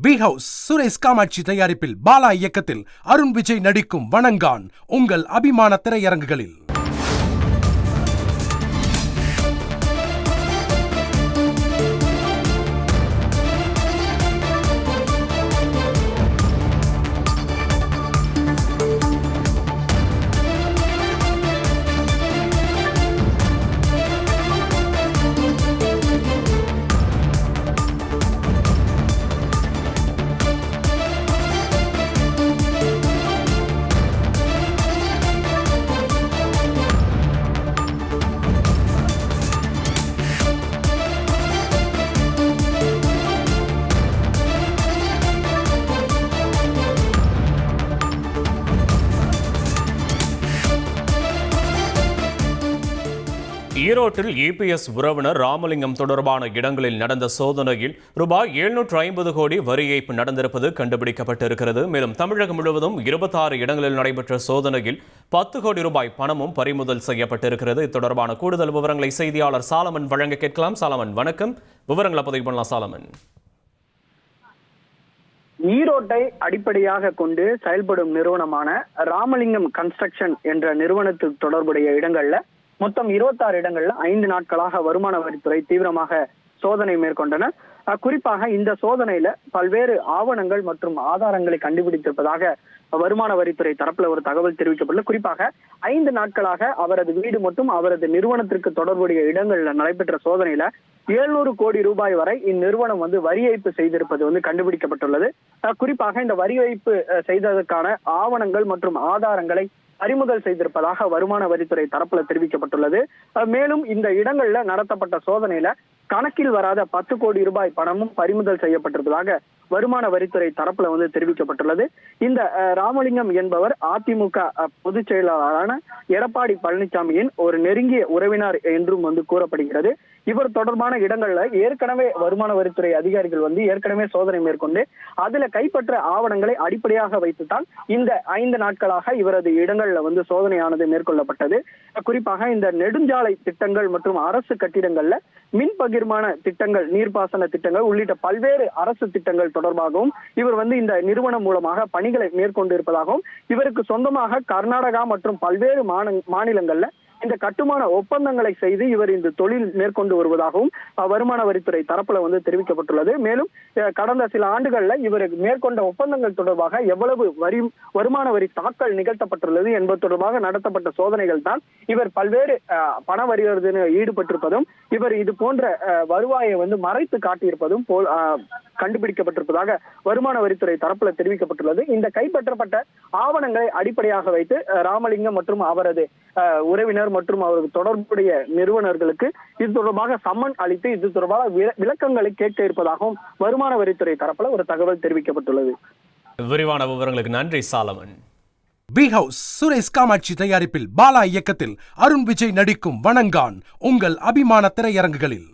We house Suresh Kamakshi தயாரிப்பில் பாலா இயக்கத்தில் அருண் விஜய் நடிக்கும் வணங்கான் உங்கள் அபிமான திரையரங்குகளில். ஈரோட்டில் இபிஎஸ் உறவினர் ராமலிங்கம் தொடர்பான இடங்களில் நடந்த சோதனையில் ரூபாய் 750 கோடி வரி ஏய்ப்பு நடந்திருப்பது கண்டுபிடிக்கப்பட்டிருக்கிறது. மேலும் தமிழகம் முழுவதும் 26 இடங்களில் நடைபெற்ற சோதனையில் 10 கோடி ரூபாய் பணமும் பறிமுதல் செய்யப்பட்டிருக்கிறது. இது தொடர்பான கூடுதல் விவரங்களை செய்தியாளர் சாலமன் வழங்க கேட்கலாம். சாலமன், வணக்கம். விவரங்களை பதிவு பண்ணலாம். சாலமன், ஈரோட்டை அடிப்படையாக கொண்டு செயல்படும் நிறுவனமான ராமலிங்கம் கன்ஸ்ட்ரக்ஷன் என்ற நிறுவனத்துக்கு தொடர்புடைய இடங்கள்ல மொத்தம் 26 இடங்கள்ல 5 நாட்களாக வருமான வரித்துறை தீவிரமாக சோதனை மேற்கொண்டனர். குறிப்பாக இந்த சோதனையில பல்வேறு ஆவணங்கள் மற்றும் ஆதாரங்களை கண்டுபிடித்திருப்பதாக வருமான வரித்துறை தரப்புல ஒரு தகவல் தெரிவிக்கப்பட்டுள்ளது. குறிப்பாக 5 நாட்களாக அவரது வீடு மற்றும் அவரது நிறுவனத்திற்கு தொடர்புடைய இடங்கள்ல நடைபெற்ற சோதனையில 700 கோடி ரூபாய் வரை இந்நிறுவனம் வரி ஏய்ப்பு செய்திருப்பது கண்டுபிடிக்கப்பட்டுள்ளது. குறிப்பாக இந்த வரி ஏய்ப்பு செய்ததற்கான ஆவணங்கள் மற்றும் ஆதாரங்களை பறிமுதல் செய்திருப்பதாக வருமான வரித்துறை தரப்புல தெரிவிக்கப்பட்டுள்ளது. மேலும் இந்த இடங்கள்ல நடத்தப்பட்ட சோதனையில கணக்கில் வராத 10 கோடி ரூபாய் பணமும் பறிமுதல் செய்யப்பட்டிருப்பதாக வருமான வரித்துறை தரப்புல தெரிவிக்கப்பட்டுள்ளது. இந்த ராமலிங்கம் என்பவர் அதிமுக பொதுச் செயலாளரான எடப்பாடி பழனிசாமியின் ஒரு நெருங்கிய உறவினர் என்றும் கூறப்படுகிறது. இவர் தொடர்பான இடங்கள்ல ஏற்கனவே வருமான வரித்துறை அதிகாரிகள் ஏற்கனவே சோதனை மேற்கொண்டு அதுல கைப்பற்ற ஆவணங்களை அடிப்படையாக வைத்துத்தான் இந்த 5 நாட்களாக இவரது இடங்கள்ல சோதனையானது மேற்கொள்ளப்பட்டது. குறிப்பாக இந்த நெடுஞ்சாலை திட்டங்கள் மற்றும் அரசு கட்டிடங்கள்ல மின் பகிர்மான திட்டங்கள், நீர்ப்பாசன திட்டங்கள் உள்ளிட்ட பல்வேறு அரசு திட்டங்கள் தொடர்பாகவும் இவர் இந்த நிறுவனம் மூலமாக பணிகளை மேற்கொண்டு இருப்பதாகவும் இவருக்கு சொந்தமாக கர்நாடகா மற்றும் பல்வேறு மாநிலங்கள்ல இந்த கட்டுமான ஒப்பந்தங்களை செய்து இவர் இந்த தொழில் மேற்கொண்டு வருவதாகவும் வருமான வரித்துறை தரப்புல தெரிவிக்கப்பட்டுள்ளது. மேலும் கடந்த சில ஆண்டுகள்ல இவர் மேற்கொண்ட ஒப்பந்தங்கள் தொடர்பாக எவ்வளவு வருமான வரி தாக்கல் நிகழ்த்தப்பட்டுள்ளது என்பது தொடர்பாக நடத்தப்பட்ட சோதனைகள் தான் இவர் பல்வேறு பண வரிவர்த்தனை ஈடுபட்டிருப்பதும் இவர் இது போன்ற வருவாயை மறைத்து காட்டியிருப்பதும் போல் கண்டுபிடிக்கப்பட்டிருப்பதாக வருமான வரித்துறை தரப்புல தெரிவிக்கப்பட்டுள்ளது. இந்த கைப்பற்றப்பட்ட ஆவணங்களை அடிப்படையாக வைத்து ராமலிங்கம் மற்றும் அவரது உறவினர் மற்றும் அவருக்கு தொடர்புடைய நிறுவனர்களுக்கு இது தொடர்பாக சம்மன் அளித்து இது தொடர்பாக விளக்கங்களை கேட்க இருப்பதாகவும் வருமான வரித்துறை தரப்புல ஒரு தகவல் தெரிவிக்கப்பட்டுள்ளது. விரிவான விவரங்களுக்கு நன்றி சாலமன். வி ஹவுஸ் சுரேஷ் காமாட்சி தயாரிப்பில் பாலா இயக்கத்தில் அருண் விஜய் நடிக்கும் வணங்கான் உங்கள் அபிமான திரையரங்குகளில்.